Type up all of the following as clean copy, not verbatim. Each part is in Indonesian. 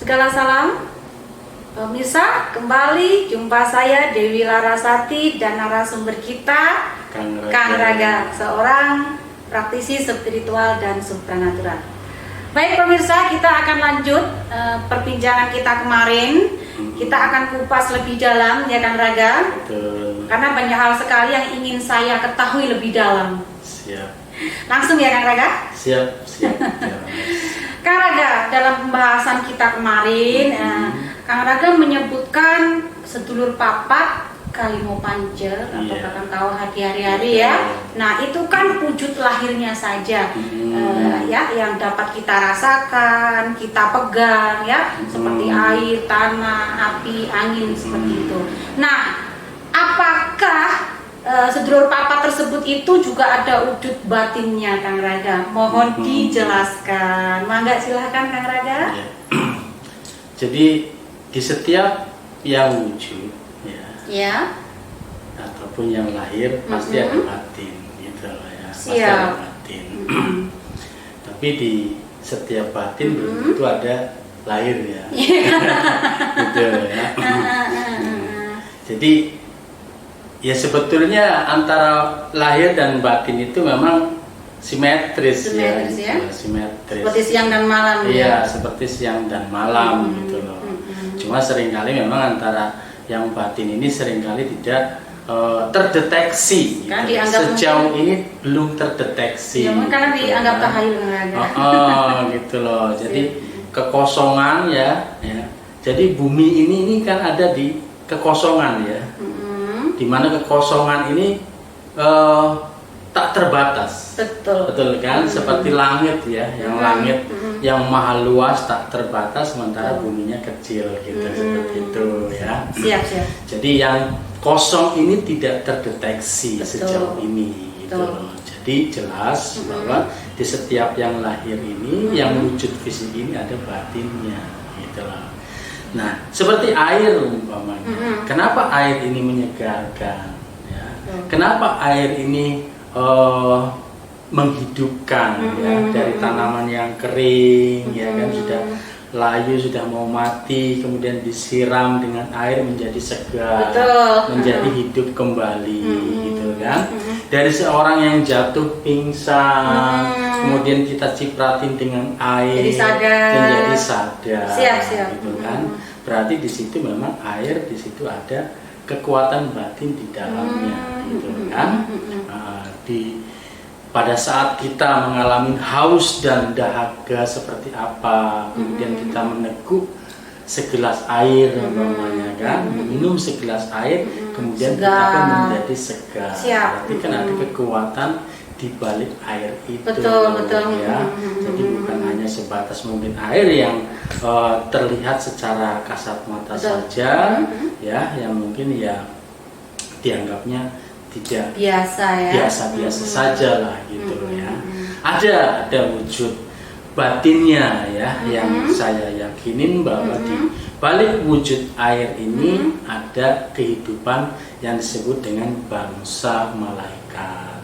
Segala salam, pemirsa, kembali jumpa saya Dewi Larasati dan narasumber kita Kang Raga, seorang praktisi spiritual dan supranatural. Baik pemirsa, kita akan lanjut perbincangan kita kemarin. Kita akan kupas lebih dalam ya Kang Raga. Betul. Karena banyak hal sekali yang ingin saya ketahui lebih dalam. Siap. Langsung ya Kang Raga? Siap. Kang Raga, dalam pembahasan kita kemarin, Kang Raga menyebutkan sedulur papat Kalimo Pance atau Kakang Kawah hari-hari ya. Nah itu kan wujud lahirnya saja, ya, yang dapat kita rasakan, kita pegang ya, seperti air, tanah, api, angin seperti itu. Nah, apakah sedulur papat tersebut itu juga ada wujud batinnya, Kang Raga? Mohon dijelaskan. Mangga silahkan Kang Raga. Ya. Jadi di setiap yang wujud ya, ataupun yang lahir pasti ada batin, gitu loh ya. Pasti ada batin. Tapi di setiap batin belum tentu ada lahir ya. Gitu ya. Jadi ya sebetulnya antara lahir dan batin itu memang simetris ya. Simetris. Seperti siang dan malam. Iya, seperti siang dan malam gitu loh. Cuma seringkali memang antara yang batin ini seringkali tidak terdeteksi. Kan gitu. Sejauh ini belum terdeteksi. Ya, karena dianggap tahayul gitu loh. Jadi kekosongan ya. Jadi bumi ini kan ada di kekosongan ya. Dimana kekosongan ini tak terbatas. Betul kan? Seperti langit ya, yang langit yang maha luas tak terbatas, sementara buminya kecil gitu, seperti itu ya. Siap. Jadi yang kosong ini tidak terdeteksi sejauh ini gitu loh. Jadi jelas bahwa di setiap yang lahir ini, yang wujud fisik ini ada batinnya gitu loh. Nah, seperti air umpamanya. Kenapa air ini menyegarkan? Ya? Kenapa air ini menghidupkan ya, dari tanaman yang kering ya kan, sudah layu, sudah mau mati, kemudian disiram dengan air menjadi segar, menjadi hidup kembali gitu kan. Dari seorang yang jatuh pingsan, kemudian kita cipratin dengan air menjadi sadar. Siap. Gitu kan. Berarti di situ memang air, di situ ada kekuatan batin di dalamnya gitu kan. Pada saat kita mengalami haus dan dahaga seperti apa, kemudian kita meneguk segelas air umpamanya kan, minum segelas air, kemudian kita pun menjadi segar. Berarti kan ada kekuatan di balik air itu. Betul. Ya. Jadi bukan hanya sebatas mungkin air yang terlihat secara kasat mata saja, ya, yang mungkin ya dianggapnya tidak biasa saja lah gitu ya. Ada wujud batinnya ya, yang saya yakinin bahwa di balik wujud air ini ada kehidupan yang disebut dengan bangsa malaikat.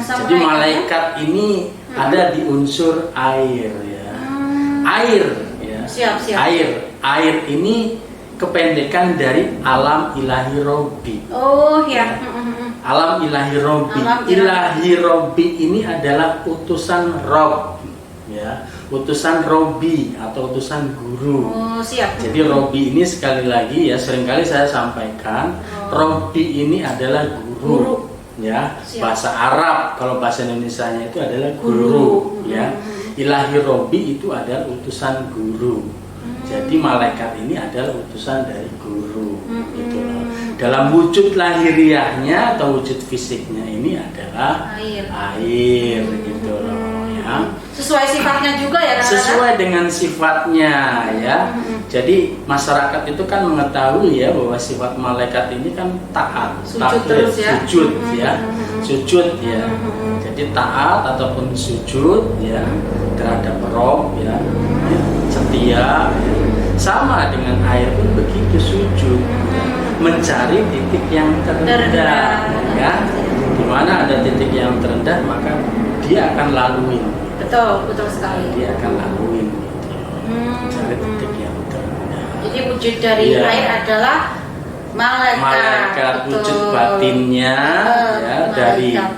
Jadi malaikat ini ada di unsur air ya. Air ya. Air ini kependekan dari alam ilahi Robbi. Alam ilahi Robbi. Ilahi Robbi ini adalah utusan Rob, ya, utusan Robbi atau utusan guru. Jadi Robbi ini sekali lagi ya, seringkali saya sampaikan, Robbi ini adalah guru. Ya, bahasa Arab, kalau bahasa Indonesianya itu adalah guru. Ya, ilahi Robbi itu adalah utusan guru. Jadi malaikat ini adalah utusan dari guru, gitu loh. Dalam wujud lahiriahnya atau wujud fisiknya ini adalah air, gitu loh ya. Sesuai sifatnya juga ya kan? Sesuai dengan sifatnya ya. Jadi masyarakat itu kan mengetahui ya bahwa sifat malaikat ini kan taat, sujud ya. Jadi taat ataupun sujud ya terhadap Rob ya, setia. Sama dengan air pun begitu, sujud, mencari titik yang terendah ya. Di mana ada titik yang terendah maka dia akan laluin. Betul sekali. Dia akan laluin gitu. mencari titik yang terindah. Jadi wujud dari Iya. air adalah malaikat. Wujud Betul. batinnya ya Malaikat.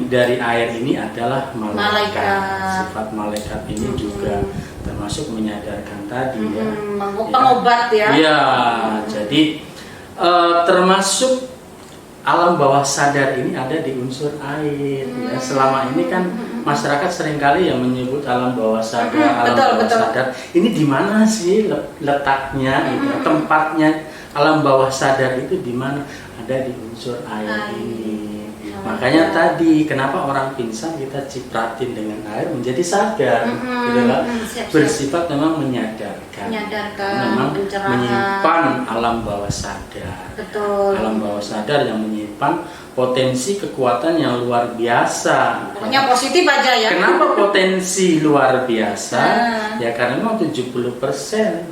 dari air ini adalah malaikat. Malaikat. Sifat malaikat ini juga termasuk menyadarkan tadi ya. Pengobat ya. Iya, jadi termasuk alam bawah sadar ini ada di unsur air. Ya, selama ini kan masyarakat seringkali yang menyebut alam bawah sadar, alam bawah sadar. Ini di mana sih letaknya, gitu, tempatnya alam bawah sadar itu di mana? Ada di unsur air ini. Makanya tadi kenapa orang pingsan kita cipratin dengan air menjadi sadar, gitu kan? Bersifat memang menyadarkan, memang menyimpan alam bawah sadar. Betul. Alam bawah sadar yang menyimpan potensi kekuatan yang luar biasa. Pokoknya positif aja ya. Kenapa potensi luar biasa? Ya karena memang 70%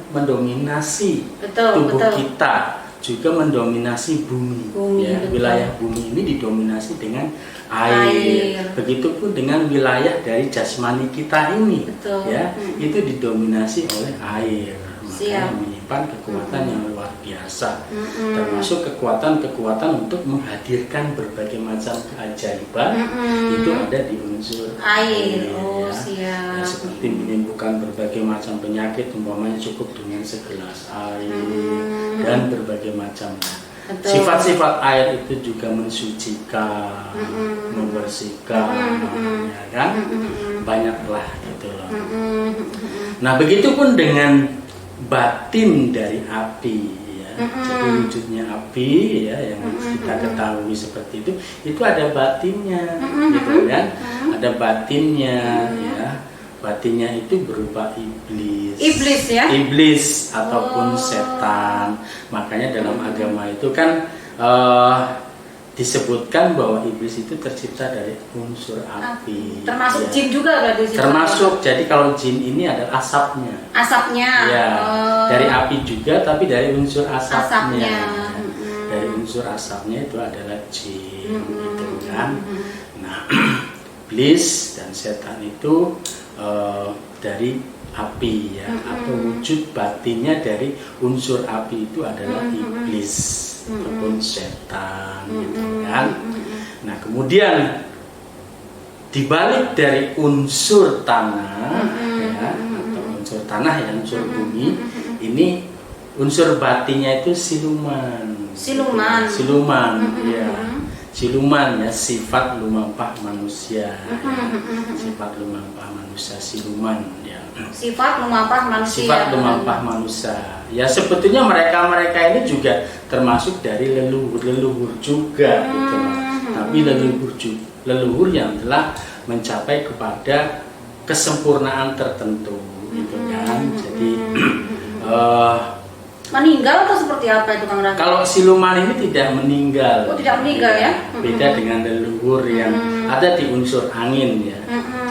mendominasi tubuh kita, juga mendominasi bumi ya, wilayah bumi ini didominasi dengan air. Begitupun dengan wilayah dari jasmani kita ini, ya, itu didominasi oleh air. Makanya menyimpan kekuatan yang luar biasa, termasuk kekuatan-kekuatan untuk menghadirkan berbagai macam keajaiban itu ada di unsur air. Ya, seperti menyembuhkan berbagai macam penyakit, umpamanya cukup dengan segelas air dan berbagai macam. Sifat-sifat air itu juga mensucikan, membersihkan, ya kan? Banyaklah gitu loh. Nah, begitupun dengan batin dari api ya. Jadi wujudnya api ya yang kita ketahui seperti itu ada batinnya, gitu kan? Ada batinnya ya. Batinnya itu berupa iblis. Iblis ya? Iblis ataupun setan. Makanya dalam agama itu kan disebutkan bahwa iblis itu tercipta dari unsur api. Termasuk ya. jin juga berarti? Termasuk. Jadi kalau jin ini adalah asapnya. Asapnya. Ya. Dari api juga, tapi dari unsur asapnya. Asapnya. Dari unsur asapnya itu adalah jin, gitu kan. Nah, iblis dan setan itu dari api ya, atau wujud batinnya dari unsur api itu adalah iblis ataupun setan, gitu kan. Nah, kemudian dibalik dari unsur tanah ya, atau unsur tanah ya, unsur bumi, ini unsur batinnya itu siluman. Siluman ya. Siluman ya, sifat lumampah manusia ya. Sifat lumampah manusia, siluman ya. Sifat lumampah manusia. Sifat lumampah manusia. Ya sebetulnya mereka ini juga termasuk dari leluhur juga gitu loh. Tapi leluhur yang telah mencapai kepada kesempurnaan tertentu gitu kan. Jadi meninggal atau seperti apa itu Kang Raka? Kalau siluman ini tidak meninggal. Oh, tidak meninggal ya? Beda dengan leluhur yang ada di unsur angin ya.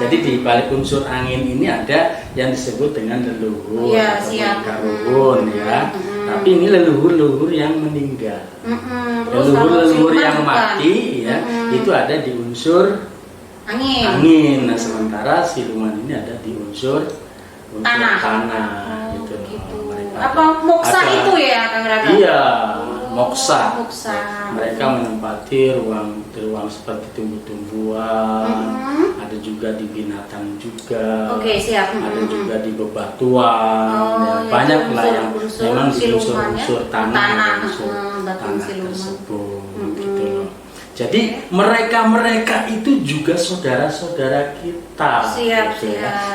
Jadi di balik unsur angin ini ada yang disebut dengan leluhur atau karubun ya. Tapi ini leluhur yang meninggal. Leluhur yang mati ya, itu ada di unsur angin. Nah, sementara siluman ini ada di unsur tanah gitu. Apa moksa itu ya Kang Raka? Iya, moksa. Mereka Moksa. menempati ruang seperti tumbuh-tumbuhan, ada juga di binatang juga. Oke, siap. Ada juga di bebatuan. Banyak lah yang memang di unsur tanah, tersebut gitu loh. Jadi mereka itu juga saudara-saudara kita. Siap.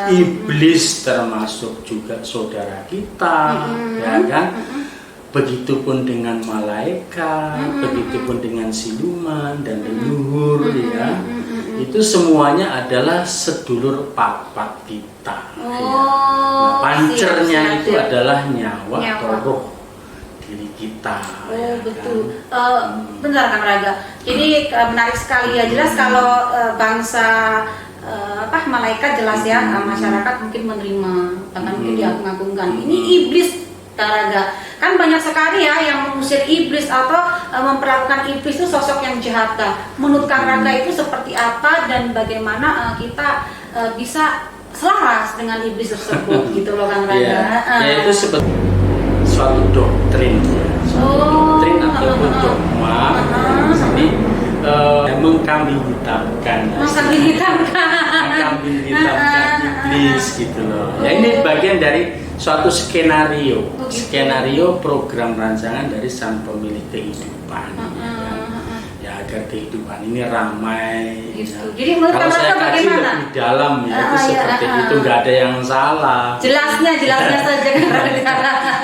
Iblis termasuk juga saudara kita, ya kan? Begitupun dengan malaikat, begitupun dengan siluman dan leluhur ya. Itu semuanya adalah sedulur papat kita. Ya. Nah, pancernya itu adalah nyawa atau roh diri kita. Oh betul. Benar Kang Raga. Jadi menarik sekali ya. Jelas kalau bangsa malaikat jelas ya, masyarakat mungkin menerima, bahkan mungkin diagung-agungkan. Ini iblis Kang Raga. Kan banyak sekali ya yang mengusir iblis atau memperlakukan iblis itu sosok yang jahat. Menurut Kang Raga itu seperti apa dan bagaimana kita bisa selaras dengan iblis tersebut gitu loh Kang Raga. Ya itu suatu doktrin ya. Suatu doktrin ataupun dogma jadi mengkambing hitamkan iblis gitu loh. Ya ini bagian dari suatu skenario program rancangan dari sang pemilik kehidupan. Ya agar kehidupan ini ramai. Gitu. Ya. Jadi menurut kalau saya kaji bagaimana? lebih dalam ya itu seperti itu, nggak ada yang salah. Jelasnya saja Kang Raga.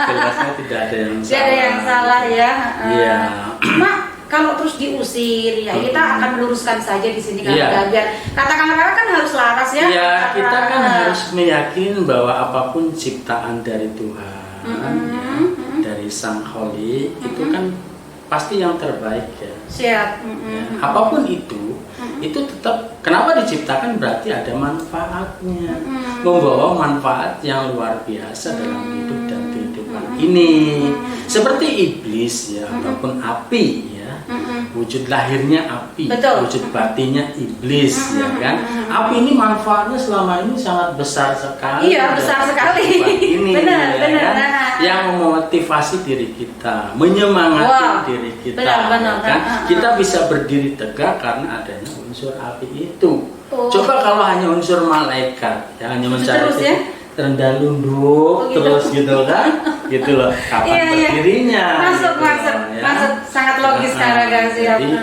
Jelasnya tidak ada yang salah. Tidak ada yang salah ya. Iya. Cuma kalau terus diusir ya kita akan meluruskan saja di sini Kang Raga. Biar kata Kang Raga kan harus laras ya. Iya, kita kan harus meyakini bahwa apapun ciptaan dari Tuhan, ya, dari Sang Holy itu kan pasti yang terbaik ya. Siap. Ya, apapun itu tetap kenapa diciptakan berarti ada manfaatnya, membawa manfaat yang luar biasa dalam hidup dan kehidupan ini. Seperti iblis ya, ataupun api ya. Wujud lahirnya api, Betul. wujud batinnya iblis ya kan. Api ini manfaatnya selama ini sangat besar sekali. Iya, besar sekali. Ini Benar, ya benar. kan? Yang memotivasi diri kita, menyemangati diri kita, benar. ya kan? Kita bisa berdiri tegak karena adanya unsur api itu. Coba kalau hanya unsur malaikat, ya hanya mencari terus ya? rendah lunduk terus gitu kan, gitu loh. Kapan berdirinya? Masuk, gitu loh, ya. sangat logis Kang Raga. Siap. Jadi,